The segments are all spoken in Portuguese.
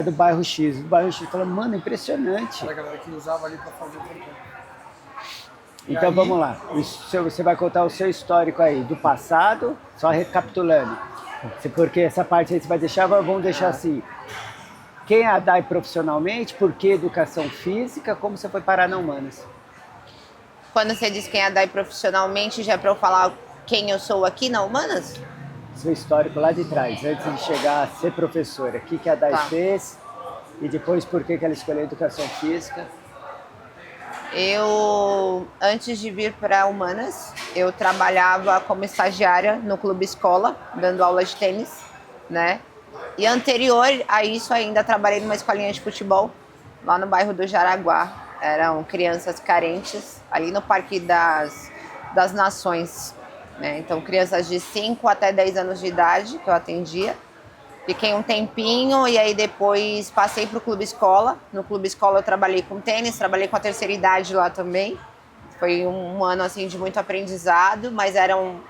do bairro X. Do bairro X fala, mano, impressionante. Era a galera que usava ali para fazer o trampão. Então aí... vamos lá. Você vai contar o seu histórico aí, do passado, só recapitulando. Porque essa parte aí você vai deixar, vamos deixar assim. Quem é a Dai profissionalmente, por que educação física, como você foi parar na Humanas? Quando você diz quem é a Dai profissionalmente, já é para eu falar quem eu sou aqui na Humanas? Seu histórico lá de trás, antes de chegar a ser professora. O que a Dai fez e depois por que ela escolheu educação física? Eu, antes de vir para Humanas, eu trabalhava como estagiária no Clube Escola, dando aula de tênis, né? E anterior a isso, ainda trabalhei numa escolinha de futebol, lá no bairro do Jaraguá. Eram crianças carentes, ali no Parque das Nações, né? Então, crianças de 5 até 10 anos de idade que eu atendia. Fiquei um tempinho e aí depois passei para o Clube Escola. No Clube Escola eu trabalhei com tênis, trabalhei com a terceira idade lá também. Foi um ano assim de muito aprendizado, mas eram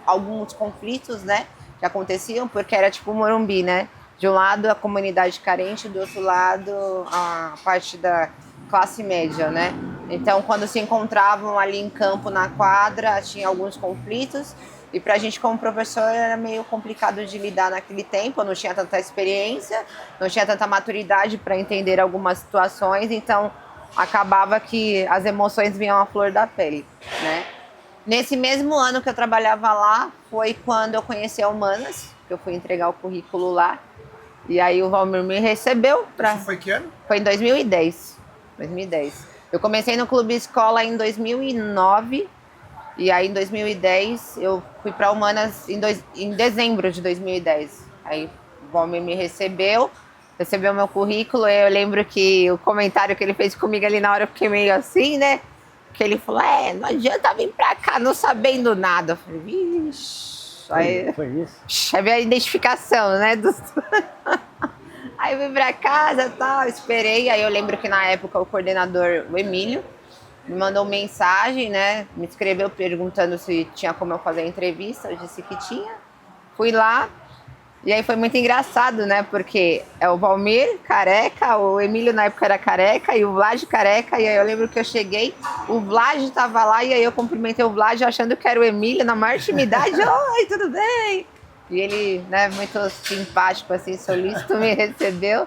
alguns conflitos, né, que aconteciam, porque era tipo Morumbi, né? De um lado a comunidade carente, do outro lado a parte da classe média, né? Então quando se encontravam ali em campo, na quadra, tinha alguns conflitos. E pra gente como professor era meio complicado de lidar naquele tempo, eu não tinha tanta experiência, não tinha tanta maturidade para entender algumas situações, então acabava que as emoções vinham à flor da pele, né? Nesse mesmo ano que eu trabalhava lá, foi quando eu conheci a Humanas, que eu fui entregar o currículo lá, e aí o Valmir me recebeu pra... Isso foi que ano? Foi em 2010. Eu comecei no Clube Escola em 2009, e aí em 2010 eu fui para Humanas em dezembro de 2010. Aí o Valmir me recebeu meu currículo. E eu lembro que o comentário que ele fez comigo ali na hora eu fiquei meio assim, né? Que ele falou, não adianta vir pra cá não sabendo nada. Eu falei, vixe. Foi isso? Aí veio a identificação, né? Aí eu vim pra casa e tal, esperei. Aí eu lembro que na época o coordenador, o Emílio, me mandou mensagem, né? Me escreveu perguntando se tinha como eu fazer a entrevista. Eu disse que tinha. Fui lá. E aí foi muito engraçado, né? Porque é o Valmir careca, o Emílio na época era careca e o Vlad careca. E aí eu lembro que eu cheguei, o Vlad tava lá e aí eu cumprimentei o Vlad achando que era o Emílio na maior intimidade. Oi, tudo bem? E ele, né, muito simpático, assim, solícito, me recebeu.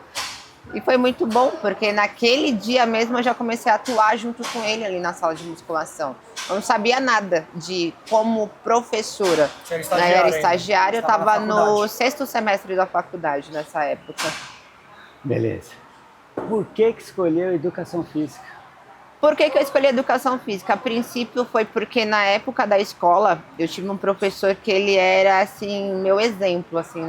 E foi muito bom, porque naquele dia mesmo eu já comecei a atuar junto com ele ali na sala de musculação. Eu não sabia nada de como professora. Você era Eu estagiária? era estagiária, eu estava no faculdade. 6º semestre da faculdade nessa época. Beleza. Por que escolheu educação física? Por que eu escolhi educação física? A princípio foi porque na época da escola eu tive um professor que ele era assim meu exemplo assim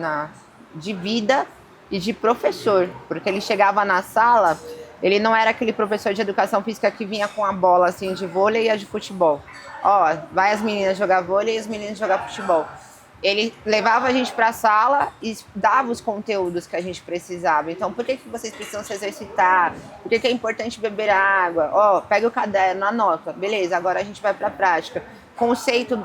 de vida e de professor, porque ele chegava na sala, ele não era aquele professor de educação física que vinha com a bola assim de vôlei e a de futebol. Ó, vai as meninas jogar vôlei e os meninos jogar futebol. Ele levava a gente para a sala e dava os conteúdos que a gente precisava. Então, por que vocês precisam se exercitar? Por que é importante beber água? Ó, pega o caderno, anota. Beleza, agora a gente vai para a prática. Conceito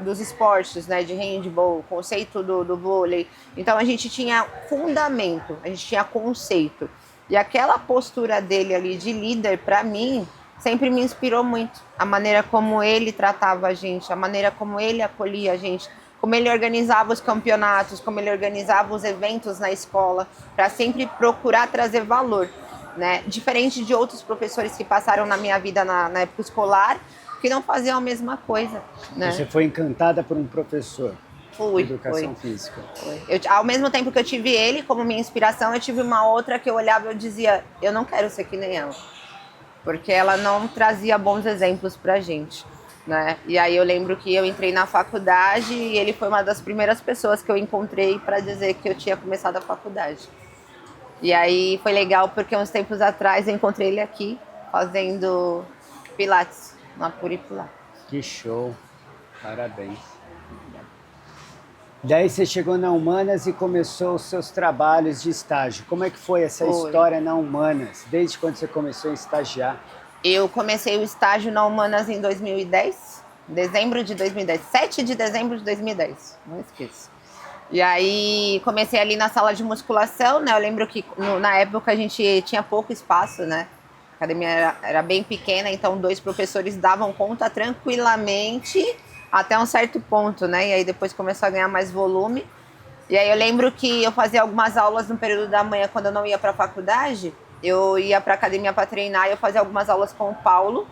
dos esportes, né, de handball, conceito do vôlei. Então, a gente tinha fundamento, a gente tinha conceito. E aquela postura dele ali de líder, para mim, sempre me inspirou muito. A maneira como ele tratava a gente, a maneira como ele acolhia a gente, como ele organizava os campeonatos, como ele organizava os eventos na escola, para sempre procurar trazer valor, né? Diferente de outros professores que passaram na minha vida na época escolar, que não faziam a mesma coisa, né? Você foi encantada por um professor de educação física. Ao mesmo tempo que eu tive ele como minha inspiração, eu tive uma outra que eu olhava e eu dizia, eu não quero ser que nem ela. Porque ela não trazia bons exemplos pra gente, né? E aí eu lembro que eu entrei na faculdade e ele foi uma das primeiras pessoas que eu encontrei para dizer que eu tinha começado a faculdade. E aí foi legal porque uns tempos atrás eu encontrei ele aqui fazendo pilates, na Puri-Pilates. Que show, parabéns. Daí você chegou na Humanas e começou os seus trabalhos de estágio. Como é que foi essa história na Humanas? Desde quando você começou a estagiar? Eu comecei o estágio na Humanas em 2010, dezembro de 2010, 7 de dezembro de 2010, não esqueço. E aí comecei ali na sala de musculação, né? Eu lembro que na época a gente tinha pouco espaço, né? A academia era bem pequena, então 2 professores davam conta tranquilamente até um certo ponto, né? E aí depois começou a ganhar mais volume. E aí eu lembro que eu fazia algumas aulas no período da manhã quando eu não ia para a faculdade. Eu ia para a academia para treinar e eu fazia algumas aulas com o Paulo,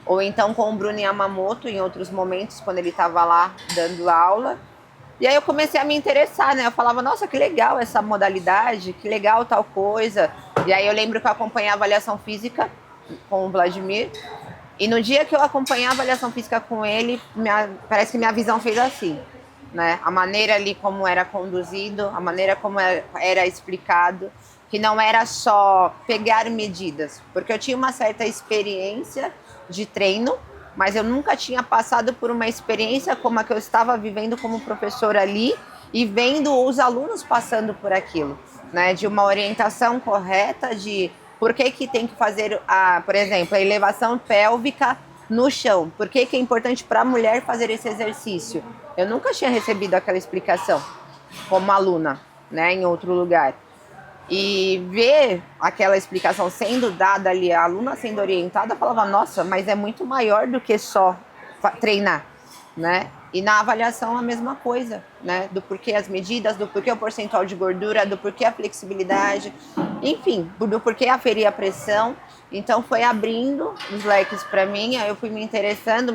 ou então com o Bruno Yamamoto em outros momentos, quando ele estava lá dando aula. E aí eu comecei a me interessar, né? Eu falava, nossa, que legal essa modalidade, que legal tal coisa. E aí eu lembro que eu acompanhei a avaliação física com o Vladimir. E no dia que eu acompanhei a avaliação física com ele, parece que minha visão fez assim, né? A maneira ali como era conduzido, a maneira como era explicado, que não era só pegar medidas, porque eu tinha uma certa experiência de treino, mas eu nunca tinha passado por uma experiência como a que eu estava vivendo como professora ali e vendo os alunos passando por aquilo, né? De uma orientação correta de por que tem que fazer, por exemplo, a elevação pélvica no chão. Por que é importante para a mulher fazer esse exercício? Eu nunca tinha recebido aquela explicação como aluna, né, em outro lugar. E ver aquela explicação sendo dada ali, a aluna sendo orientada, eu falava, nossa, mas é muito maior do que só treinar, né? E na avaliação a mesma coisa, né? Do porquê as medidas, do porquê o percentual de gordura, do porquê a flexibilidade, enfim, do porquê aferir a pressão. Então foi abrindo os leques para mim, aí eu fui me interessando.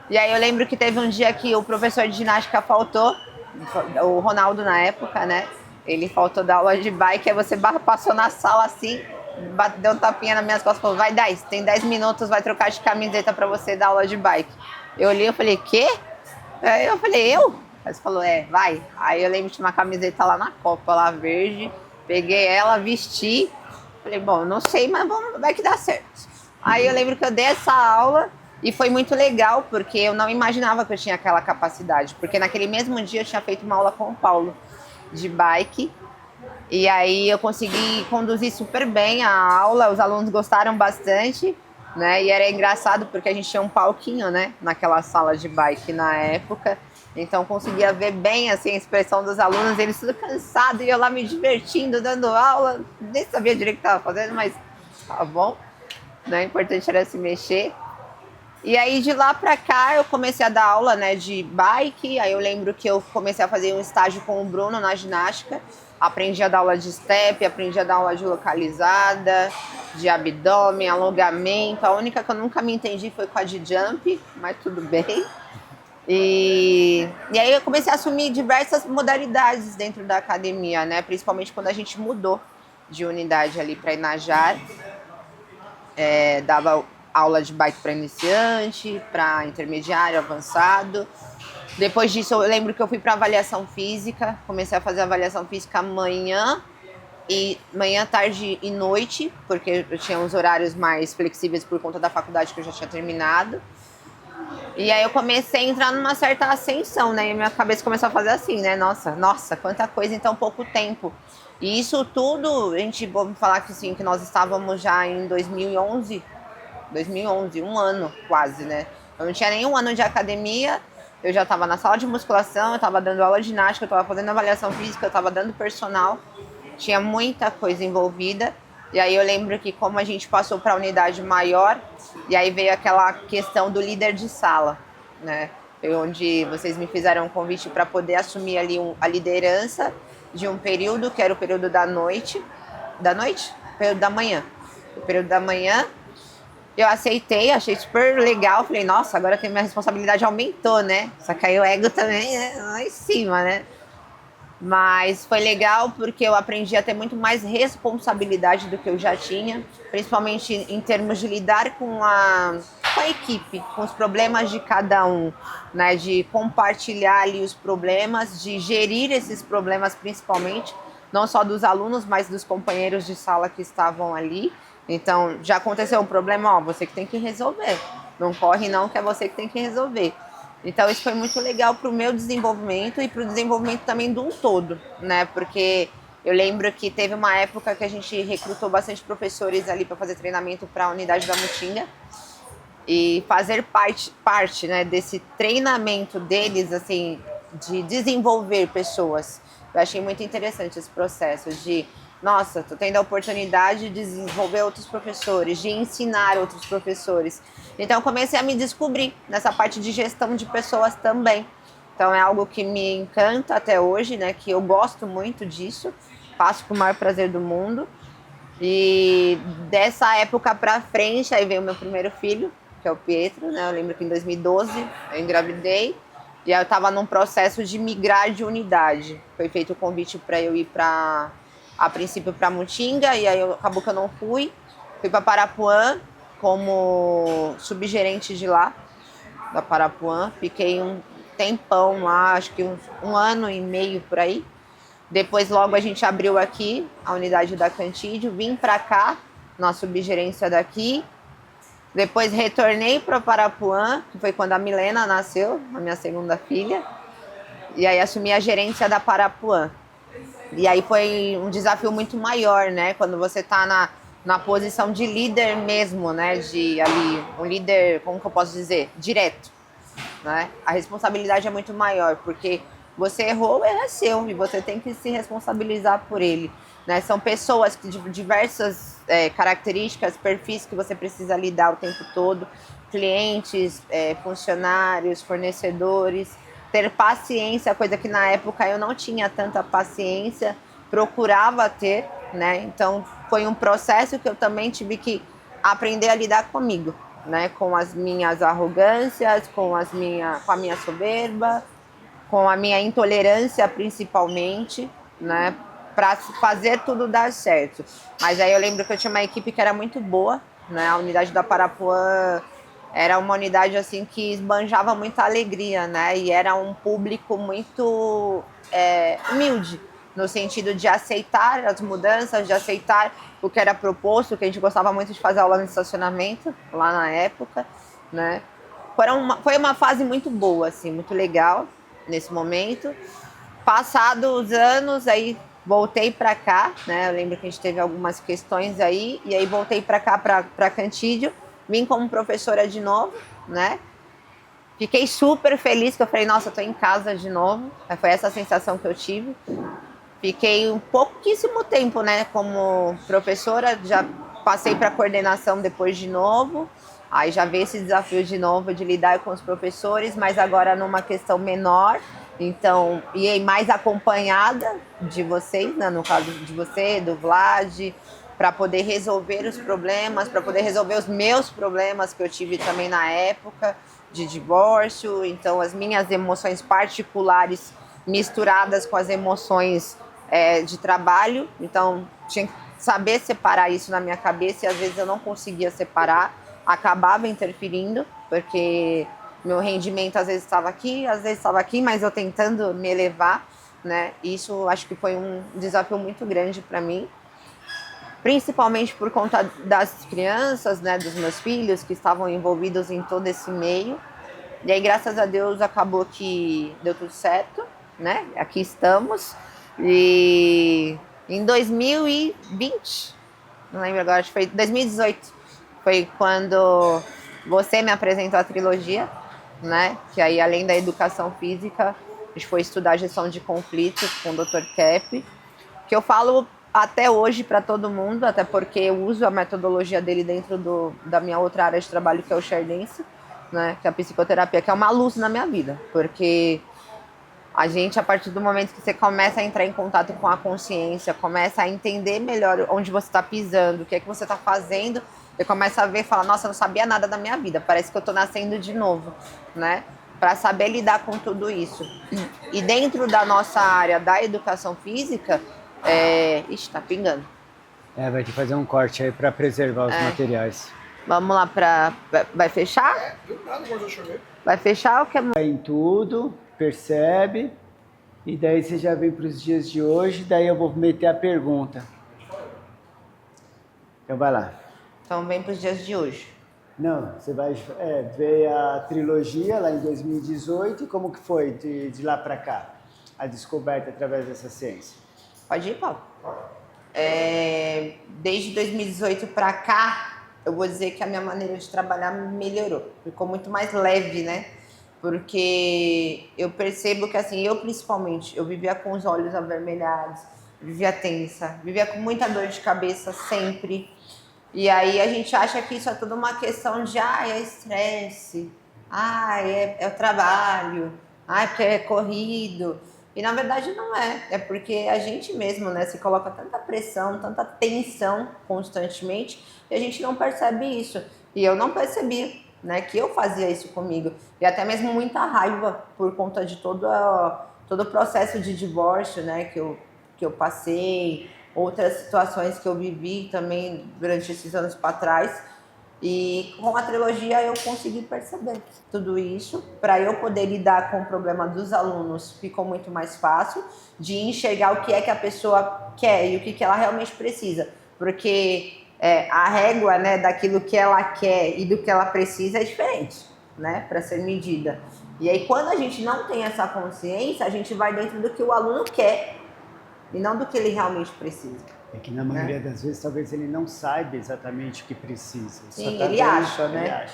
E aí eu lembro que teve um dia que o professor de ginástica faltou, o Ronaldo na época, né? Ele faltou da aula de bike, aí você passou na sala assim, deu um tapinha nas minhas costas e falou, vai 10, tem 10 minutos, vai trocar de camiseta pra você dar aula de bike. Eu olhei e falei, quê? Aí eu falei, eu? Aí você falou, vai. Aí eu lembro de uma camiseta lá na Copa, lá verde, peguei ela, vesti, falei, bom, não sei, mas vai que dá certo. Aí eu lembro que eu dei essa aula e foi muito legal, porque eu não imaginava que eu tinha aquela capacidade, porque naquele mesmo dia eu tinha feito uma aula com o Paulo, de bike, e aí eu consegui conduzir super bem a aula, os alunos gostaram bastante, né? E era engraçado porque a gente tinha um palquinho, né, naquela sala de bike na época, então conseguia ver bem assim a expressão dos alunos, eles tudo cansados e eu lá me divertindo, dando aula, nem sabia direito o que estava fazendo, mas tá bom, né? O importante era se mexer. E aí de lá pra cá eu comecei a dar aula, né, de bike. Aí eu lembro que eu comecei a fazer um estágio com o Bruno na ginástica. Aprendi a dar aula de step, aprendi a dar aula de localizada, de abdômen, alongamento. A única que eu nunca me entendi foi com a de jump, mas tudo bem. E aí eu comecei a assumir diversas modalidades dentro da academia, né, principalmente quando a gente mudou de unidade ali para Inajara. Dava aula de bike para iniciante, para intermediário, avançado. Depois disso, eu lembro que eu fui para avaliação física. Comecei a fazer avaliação física manhã, tarde e noite, porque eu tinha uns horários mais flexíveis por conta da faculdade que eu já tinha terminado. E aí eu comecei a entrar numa certa ascensão, né? E minha cabeça começou a fazer assim, né? Nossa, quanta coisa em tão pouco tempo. E isso tudo, a gente vou falar que sim, que nós estávamos já em 2011, um ano quase, né? Eu não tinha nenhum ano de academia, eu já estava na sala de musculação, eu estava dando aula de ginástica, eu estava fazendo avaliação física, eu estava dando personal, tinha muita coisa envolvida. E aí eu lembro que como a gente passou para a unidade maior, e aí veio aquela questão do líder de sala, né? Foi onde vocês me fizeram um convite para poder assumir ali a liderança de um período, que era o período da noite? Período da manhã. O período da manhã, eu aceitei, achei super legal, falei, nossa, agora que minha responsabilidade aumentou, né? Só que aí o ego também, né, lá em cima, né? Mas foi legal porque eu aprendi a ter muito mais responsabilidade do que eu já tinha, principalmente em termos de lidar com a equipe, com os problemas de cada um, né? De compartilhar ali os problemas, de gerir esses problemas principalmente, não só dos alunos, mas dos companheiros de sala que estavam ali. Então, já aconteceu um problema, você que tem que resolver. Não corre não, que é você que tem que resolver. Então isso foi muito legal para o meu desenvolvimento e para o desenvolvimento também de um todo, né? Porque eu lembro que teve uma época que a gente recrutou bastante professores ali para fazer treinamento para a unidade da Mutinga. E fazer parte, né, desse treinamento deles, assim, de desenvolver pessoas. Eu achei muito interessante esse processo de, nossa, tô tendo a oportunidade de desenvolver outros professores, de ensinar outros professores. Então, eu comecei a me descobrir nessa parte de gestão de pessoas também. Então, é algo que me encanta até hoje, né? Que eu gosto muito disso, faço com o maior prazer do mundo. E dessa época pra frente, aí veio o meu primeiro filho, que é o Pietro, né? Eu lembro que em 2012 eu engravidei. E aí eu estava num processo de migrar de unidade. Foi feito o convite para eu ir a princípio para Mutinga, e aí acabou que eu não fui. Fui para Parapuã como subgerente de lá, da Parapuã. Fiquei um tempão lá, acho que um ano e meio por aí. Depois logo a gente abriu aqui a unidade da Cantídio, vim para cá, na subgerência daqui. Depois retornei para Parapuã, que foi quando a Milena nasceu, a minha segunda filha. E aí assumi a gerência da Parapuã. E aí foi um desafio muito maior, né? Quando você está na posição de líder mesmo, né? De ali, um líder, como que eu posso dizer? Direto, né? A responsabilidade é muito maior, porque você errou, o erro é seu, e você tem que se responsabilizar por ele. Né? São pessoas que de diversas características, perfis que você precisa lidar o tempo todo, clientes, funcionários, fornecedores, ter paciência, coisa que na época eu não tinha tanta paciência, procurava ter, né? Então foi um processo que eu também tive que aprender a lidar comigo, né? Com as minhas arrogâncias, com a minha soberba, com a minha intolerância principalmente, né? Para fazer tudo dar certo. Mas aí eu lembro que eu tinha uma equipe que era muito boa, né? A unidade da Parapuã era uma unidade assim que esbanjava muita alegria, né? E era um público muito humilde, no sentido de aceitar as mudanças, de aceitar o que era proposto, que a gente gostava muito de fazer aula no estacionamento, lá na época, né? Foi uma fase muito boa, assim, muito legal nesse momento. Passados os anos, aí voltei para cá, né? Eu lembro que a gente teve algumas questões aí, e aí voltei para cá, para Cantídio, vim como professora de novo, né? Fiquei super feliz, que eu falei, nossa, eu tô em casa de novo. Foi essa sensação que eu tive. Fiquei um pouquíssimo tempo, né, como professora, já passei para coordenação depois de novo. Aí já veio esse desafio de novo de lidar com os professores, mas agora numa questão menor. Então, e mais acompanhada de vocês, né, no caso de você, do Vlad, para poder resolver os problemas, para poder resolver os meus problemas que eu tive também na época de divórcio. Então, as minhas emoções particulares misturadas com as emoções de trabalho. Então, tinha que saber separar isso na minha cabeça, e às vezes eu não conseguia separar, acabava interferindo, porque meu rendimento às vezes estava aqui, mas eu tentando me elevar, né? Isso acho que foi um desafio muito grande para mim, principalmente por conta das crianças, né, dos meus filhos que estavam envolvidos em todo esse meio. E aí, graças a Deus, acabou que deu tudo certo, né? Aqui estamos. E em 2020, não lembro agora, acho que foi 2018, foi quando você me apresentou a trilogia, né? Que aí, além da educação física, a gente foi estudar gestão de conflitos com o Dr. Kepp, que eu falo até hoje para todo mundo, até porque eu uso a metodologia dele dentro da minha outra área de trabalho, que é o Share Dance, né? Que é a psicoterapia, que é uma luz na minha vida, porque a gente, a partir do momento que você começa a entrar em contato com a consciência, começa a entender melhor onde você está pisando, o que é que você está fazendo, você começa a ver e fala, nossa, eu não sabia nada da minha vida, parece que eu estou nascendo de novo, né? Para saber lidar com tudo isso. E dentro da nossa área da educação física, ixi, tá pingando. Vai ter que fazer um corte aí para preservar os materiais. Vamos lá vai fechar? Do nada, guardou chover. Vai fechar ou quer... Vai em tudo, percebe, e daí você já vem para os dias de hoje, daí eu vou meter a pergunta. Então vai lá. Então vem para os dias de hoje. Não, você vai ver a trilogia lá em 2018, e como que foi de lá para cá, a descoberta através dessa ciência? Pode ir, Paulo. Desde 2018 para cá, eu vou dizer que a minha maneira de trabalhar melhorou. Ficou muito mais leve, né? porque eu percebo que, assim, eu principalmente, eu vivia com os olhos avermelhados, vivia tensa, vivia com muita dor de cabeça sempre. E aí a gente acha que isso é tudo uma questão de, é estresse, é o trabalho, porque é corrido. E na verdade não é, é porque a gente mesmo, né, se coloca tanta pressão, tanta tensão constantemente, e a gente não percebe isso. E eu não percebi, né, que eu fazia isso comigo. E até mesmo muita raiva por conta de todo o processo de divórcio, né, que eu passei, outras situações que eu vivi também durante esses anos para trás. E com a trilogia eu consegui perceber tudo isso. Para eu poder lidar com o problema dos alunos, ficou muito mais fácil de enxergar o que é que a pessoa quer e o que ela realmente precisa. Porque a régua, né, daquilo que ela quer e do que ela precisa é diferente, né, para ser medida. E aí quando a gente não tem essa consciência, a gente vai dentro do que o aluno quer e não do que ele realmente precisa. É que na maioria das vezes talvez ele não saiba exatamente o que precisa. Sim, ele acha, né?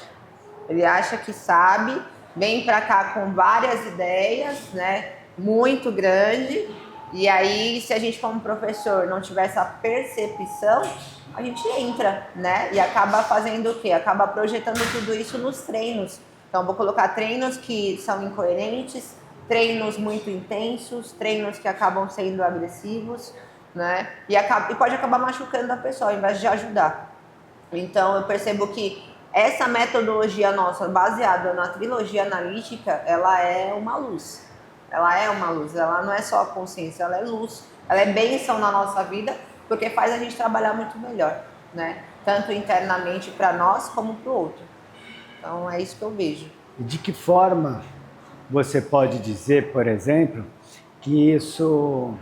Ele acha que sabe, vem para cá com várias ideias, né? Muito grande. E aí, se a gente como professor não tiver essa percepção, a gente entra, né? E acaba fazendo o quê? Acaba projetando tudo isso nos treinos. Então, vou colocar treinos que são incoerentes, treinos muito intensos, treinos que acabam sendo agressivos, né? E pode acabar machucando a pessoa ao invés de ajudar. Então eu percebo que essa metodologia nossa, baseada na trilogia analítica, ela é uma luz. Ela é uma luz, ela não é só a consciência, ela é luz. Ela é bênção na nossa vida, porque faz a gente trabalhar muito melhor, né? Tanto internamente para nós, como para o outro. Então é isso que eu vejo. E de que forma você pode dizer, por exemplo, que isso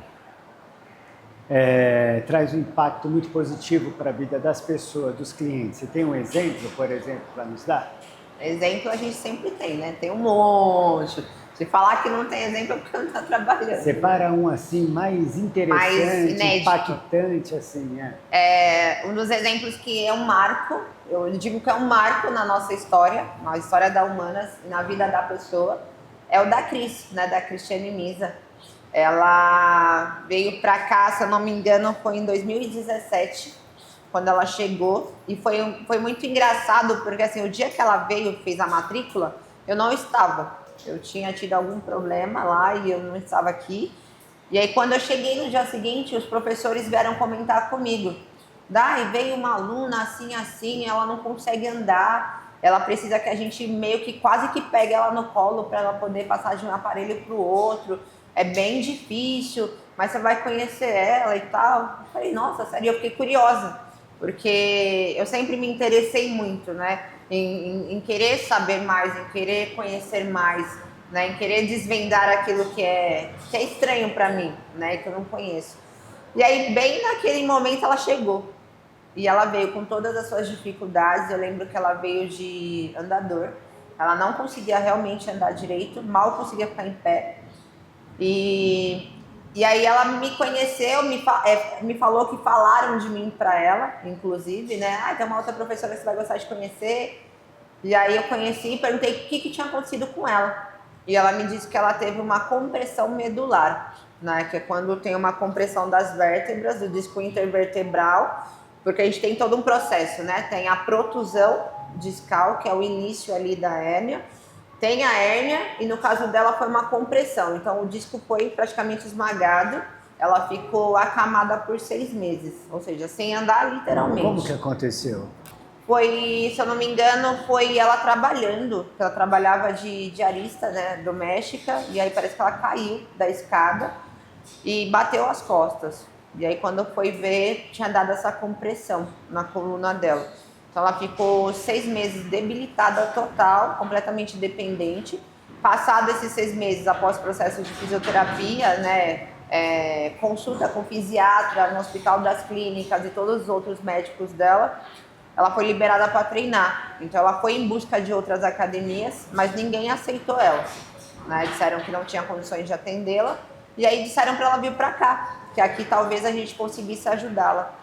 traz um impacto muito positivo para a vida das pessoas, dos clientes? Você tem um exemplo, por exemplo, para nos dar? Exemplo a gente sempre tem, né? Tem um monte. Se falar que não tem exemplo é porque não está trabalhando. Separa um assim mais interessante, mais impactante, assim, Um dos exemplos que é um marco, eu digo que é um marco na nossa história, na história da Humanas e na vida da pessoa, é o da Cris, né? Da Cristiane Misa. Ela veio para cá, se eu não me engano, foi em 2017, quando ela chegou. E foi muito engraçado, porque assim, o dia que ela veio, fez a matrícula, eu não estava. Eu tinha tido algum problema lá e eu não estava aqui. E aí, quando eu cheguei no dia seguinte, os professores vieram comentar comigo. Dai, veio uma aluna assim, ela não consegue andar. Ela precisa que a gente meio que quase que pegue ela no colo para ela poder passar de um aparelho para o outro. É bem difícil, mas você vai conhecer ela e tal. Eu falei, nossa, sério, eu fiquei curiosa, porque eu sempre me interessei muito, né, em querer saber mais, em querer conhecer mais, né, em querer desvendar aquilo que é estranho para mim, né, que eu não conheço. E aí, bem naquele momento, ela chegou. E ela veio com todas as suas dificuldades. Eu lembro que ela veio de andador. Ela não conseguia realmente andar direito, mal conseguia ficar em pé. E aí ela me conheceu, me falou que falaram de mim para ela, inclusive, né? Tem uma outra professora que você vai gostar de conhecer. E aí eu conheci e perguntei o que tinha acontecido com ela. E ela me disse que ela teve uma compressão medular, né? Que é quando tem uma compressão das vértebras, do disco intervertebral, porque a gente tem todo um processo, né? Tem a protusão discal, que é o início ali da hérnia. Tem a hérnia e no caso dela foi uma compressão, então o disco foi praticamente esmagado, ela ficou acamada por 6 meses, ou seja, sem andar literalmente. Como que aconteceu? Foi, se eu não me engano, foi ela trabalhando, ela trabalhava de diarista, né, doméstica, e aí parece que ela caiu da escada e bateu as costas. E aí quando foi ver, tinha dado essa compressão na coluna dela. Então ela ficou 6 meses debilitada total, completamente dependente. Passado esses 6 meses, após o processo de fisioterapia, né, consulta com fisiatra no Hospital das Clínicas e todos os outros médicos dela, ela foi liberada para treinar. Então ela foi em busca de outras academias, mas ninguém aceitou ela, né? Disseram que não tinha condições de atendê-la. E aí disseram para ela vir para cá, que aqui talvez a gente conseguisse ajudá-la.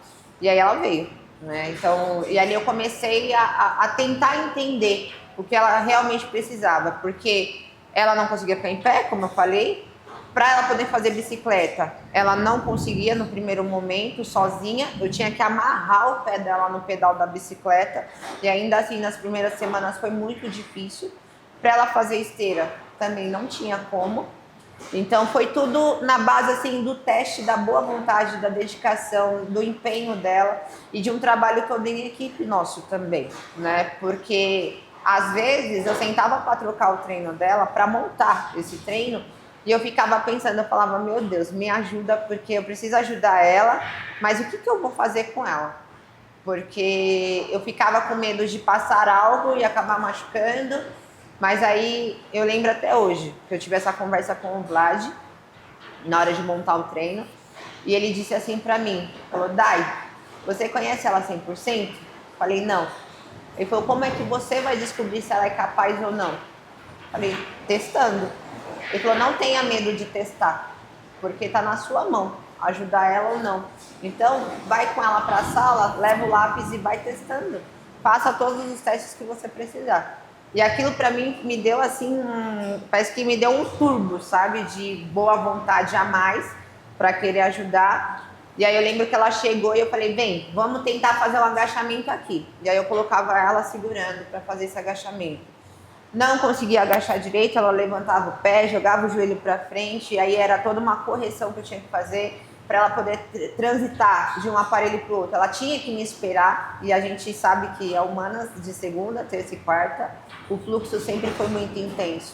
E aí ela veio. Né? Então, e ali eu comecei a tentar entender o que ela realmente precisava, porque Ela não conseguia ficar em pé, como eu falei. Para ela poder fazer bicicleta, ela não conseguia no primeiro momento, sozinha. Eu tinha que amarrar o pé dela no pedal da bicicleta. E ainda assim, nas primeiras semanas foi muito difícil. Para ela fazer esteira, também não tinha como. Então foi tudo na base assim do teste, da boa vontade, da dedicação, do empenho dela e de um trabalho todo em equipe nosso também, né? Porque às vezes eu sentava para trocar o treino dela, para montar esse treino, e eu ficava pensando, eu falava, meu Deus, me ajuda porque eu preciso ajudar ela, mas o que eu vou fazer com ela? Porque eu ficava com medo de passar algo e acabar machucando. Mas aí eu lembro até hoje que eu tive essa conversa com o Vlad na hora de montar o treino e ele disse assim pra mim, falou, Dai, você conhece ela 100%? Falei, não. Ele falou, como é que você vai descobrir se ela é capaz ou não? Falei, testando. Ele falou, não tenha medo de testar, porque tá na sua mão ajudar ela ou não. Então, vai com ela pra sala, leva o lápis e vai testando. Faça todos os testes que você precisar. E aquilo pra mim me deu assim, parece que me deu um turbo, sabe? De boa vontade a mais pra querer ajudar. E aí eu lembro que ela chegou e eu falei, vem, vamos tentar fazer um agachamento aqui. E aí eu colocava ela segurando pra fazer esse agachamento. Não conseguia agachar direito, ela levantava o pé, jogava o joelho pra frente, e aí era toda uma correção que eu tinha que fazer para ela poder transitar de um aparelho para o outro. Ela tinha que me esperar, e a gente sabe que é humanas de segunda, terça e quarta, o fluxo sempre foi muito intenso.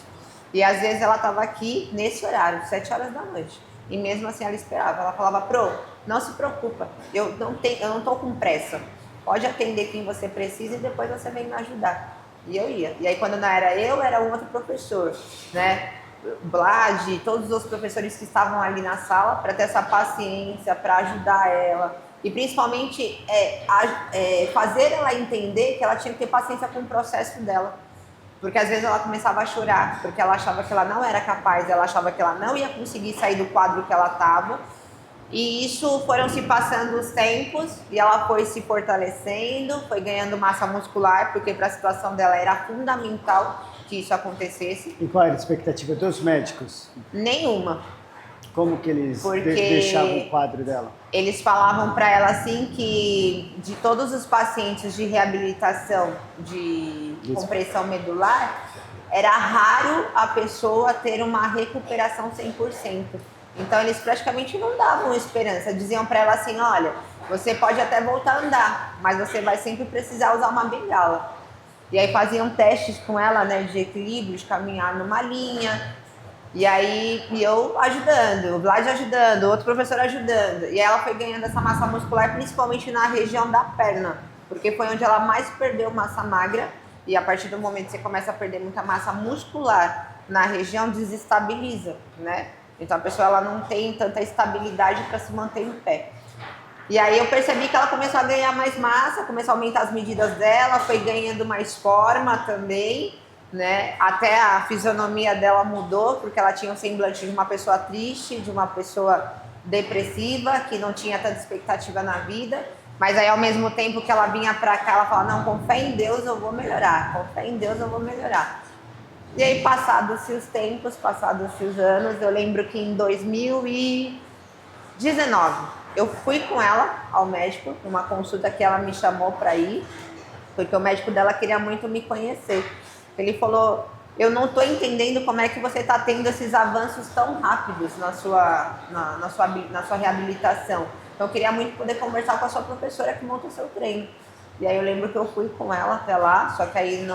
E às vezes ela estava aqui nesse horário, 7 horas da noite, e mesmo assim ela esperava. Ela falava, Pro, não se preocupa, eu não tô com pressa, pode atender quem você precisa e depois você vem me ajudar. E eu ia. E aí quando não era eu, era um outro professor, né? Vlad, todos os professores que estavam ali na sala para ter essa paciência, para ajudar ela e principalmente fazer ela entender que ela tinha que ter paciência com o processo dela, porque às vezes ela começava a chorar porque ela achava que ela não era capaz, ela achava que ela não ia conseguir sair do quadro que ela estava. E isso foram se passando os tempos e ela foi se fortalecendo, foi ganhando massa muscular, porque para a situação dela era fundamental que isso acontecesse. E qual era a expectativa dos médicos? Nenhuma. Como que eles Porque deixavam o quadro dela? Eles falavam para ela assim que de todos os pacientes de reabilitação de compressão medular, era raro a pessoa ter uma recuperação 100%. Então eles praticamente não davam esperança, diziam para ela assim, olha, você pode até voltar a andar, mas você vai sempre precisar usar uma bengala. E aí faziam testes com ela, né, de equilíbrio, de caminhar numa linha, e aí eu ajudando, o Vlad ajudando, outro professor ajudando, e aí ela foi ganhando essa massa muscular, principalmente na região da perna, porque foi onde ela mais perdeu massa magra, e a partir do momento que você começa a perder muita massa muscular na região, desestabiliza, né? Então a pessoa ela não tem tanta estabilidade para se manter em pé. E aí eu percebi que ela começou a ganhar mais massa, começou a aumentar as medidas dela, foi ganhando mais forma também, né? Até a fisionomia dela mudou, porque ela tinha um semblante de uma pessoa triste, de uma pessoa depressiva, que não tinha tanta expectativa na vida. Mas aí ao mesmo tempo que ela vinha pra cá, ela falava, não, com fé em Deus eu vou melhorar, com fé em Deus eu vou melhorar. E aí, passados-se os tempos, passados-se os anos, eu lembro que em 2019, eu fui com ela ao médico, numa consulta que ela me chamou para ir, porque o médico dela queria muito me conhecer. Ele falou, eu não estou entendendo como é que você está tendo esses avanços tão rápidos na sua reabilitação. Então, eu queria muito poder conversar com a sua professora que monta o seu treino. E aí eu lembro que eu fui com ela até lá, só que aí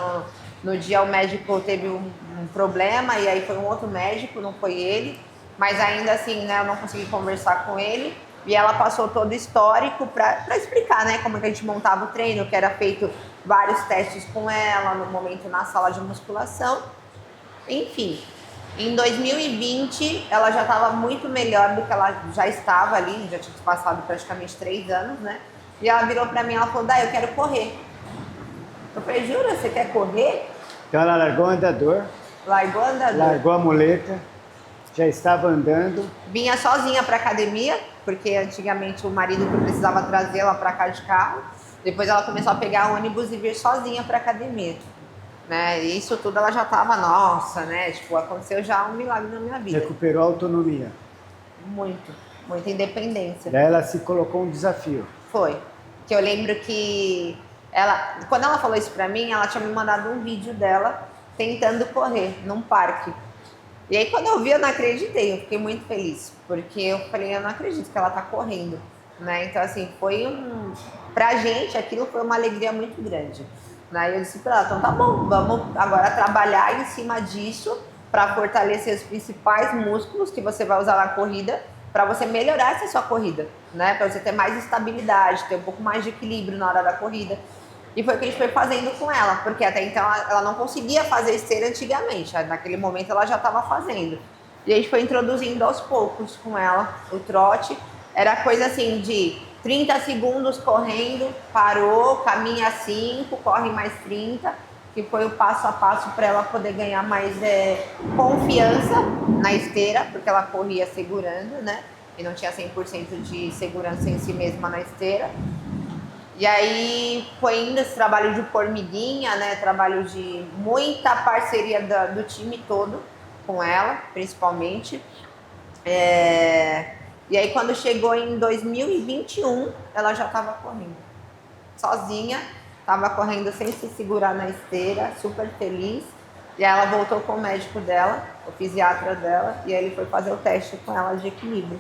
no dia o médico teve um problema e aí foi um outro médico, não foi ele. Mas ainda assim, né, eu não consegui conversar com ele. E ela passou todo o histórico para explicar, né, como que a gente montava o treino, que era feito vários testes com ela, no momento na sala de musculação. Enfim, em 2020 ela já estava muito melhor do que ela já estava ali, já tinha passado praticamente 3 anos, né? E ela virou para mim e falou, Dai, eu quero correr. Eu falei, jura, você quer correr? Então ela largou o andador. Largou o andador. Largou a muleta, já estava andando. Vinha sozinha para academia, porque antigamente o marido precisava trazê-la para cá de carro. Depois ela começou a pegar ônibus e vir sozinha para academia, né? E isso tudo ela já tava, nossa, né? Tipo, aconteceu já um milagre na minha vida. Recuperou a autonomia. Muito, muita independência. Daí ela se colocou um desafio. Foi. Que eu lembro que ela, quando ela falou isso pra mim, ela tinha me mandado um vídeo dela tentando correr num parque. E aí quando eu vi, eu não acreditei, eu fiquei muito feliz, porque eu falei, eu não acredito que ela tá correndo, né? Então assim, pra gente aquilo foi uma alegria muito grande. Né? E eu disse pra ela, então tá bom, vamos agora trabalhar em cima disso para fortalecer os principais músculos que você vai usar na corrida, para você melhorar essa sua corrida, né? Para você ter mais estabilidade, ter um pouco mais de equilíbrio na hora da corrida. E foi o que a gente foi fazendo com ela, porque até então ela não conseguia fazer esteira antigamente, naquele momento ela já estava fazendo. E a gente foi introduzindo aos poucos com ela o trote. Era coisa assim de 30 segundos correndo, parou, caminha 5, corre mais 30, que foi o passo a passo para ela poder ganhar mais confiança na esteira, porque ela corria segurando, né? E não tinha 100% de segurança em si mesma na esteira. E aí foi indo esse trabalho de formiguinha, né? Trabalho de muita parceria do time todo com ela, principalmente. E aí quando chegou em 2021, ela já estava correndo. Sozinha, estava correndo sem se segurar na esteira, super feliz. E aí ela voltou com o médico dela, o fisiatra dela, e aí ele foi fazer o teste com ela de equilíbrio.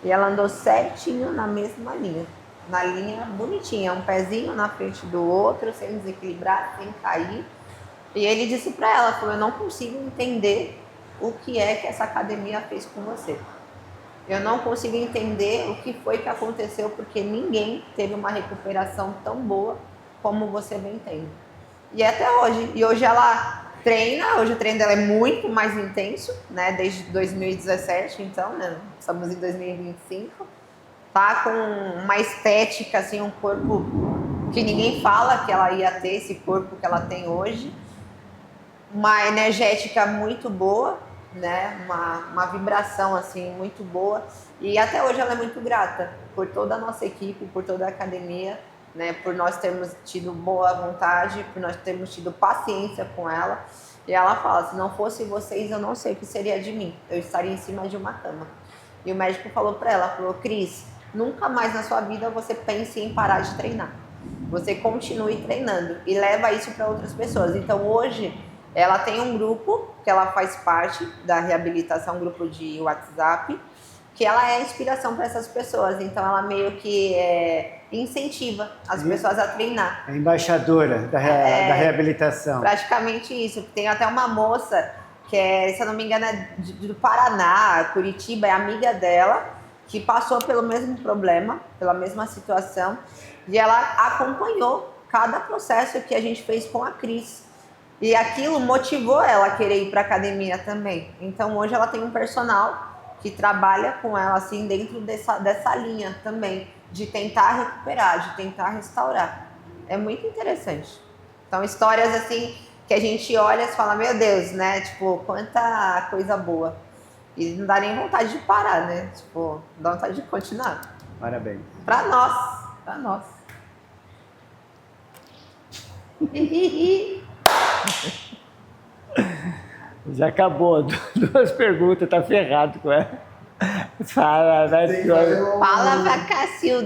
E ela andou certinho na mesma linha. Na linha bonitinha, um pezinho na frente do outro, sem desequilibrar, sem cair. E ele disse para ela, falou, eu não consigo entender o que é que essa academia fez com você. Eu não consigo entender o que foi que aconteceu, porque ninguém teve uma recuperação tão boa como você vem tendo. E até hoje. E hoje ela treina, hoje o treino dela é muito mais intenso, né? Desde 2017, então, né? Estamos em 2025. Tá com uma estética, assim, um corpo que ninguém fala que ela ia ter, esse corpo que ela tem hoje. Uma energética muito boa, né? Uma vibração, assim, muito boa. E até hoje ela é muito grata por toda a nossa equipe, por toda a academia, né? Por nós termos tido boa vontade, por nós termos tido paciência com ela. E ela fala, se não fosse vocês, eu não sei o que seria de mim. Eu estaria em cima de uma cama. E o médico falou para ela, falou, Cris, nunca mais na sua vida você pense em parar de treinar. Você continue treinando e leva isso para outras pessoas. Então hoje ela tem um grupo que ela faz parte da reabilitação, um grupo de WhatsApp, que ela é inspiração para essas pessoas. Então ela meio que incentiva as pessoas a treinar. É embaixadora da reabilitação. Praticamente isso. Tem até uma moça que se eu não me engano, é do Paraná, Curitiba, é amiga dela, que passou pelo mesmo problema, pela mesma situação, e ela acompanhou cada processo que a gente fez com a Cris. E aquilo motivou ela a querer ir para a academia também. Então hoje ela tem um personal que trabalha com ela assim dentro dessa linha também, de tentar recuperar, de tentar restaurar. É muito interessante. Então histórias assim que a gente olha e fala, meu Deus, né? Tipo, quanta coisa boa. E não dá nem vontade de parar, né? Tipo, dá vontade de continuar. Parabéns. Pra nós. Já acabou. 2 perguntas, tá ferrado com ela. Fala, vai. Tem que fazer Fala, Cacilda.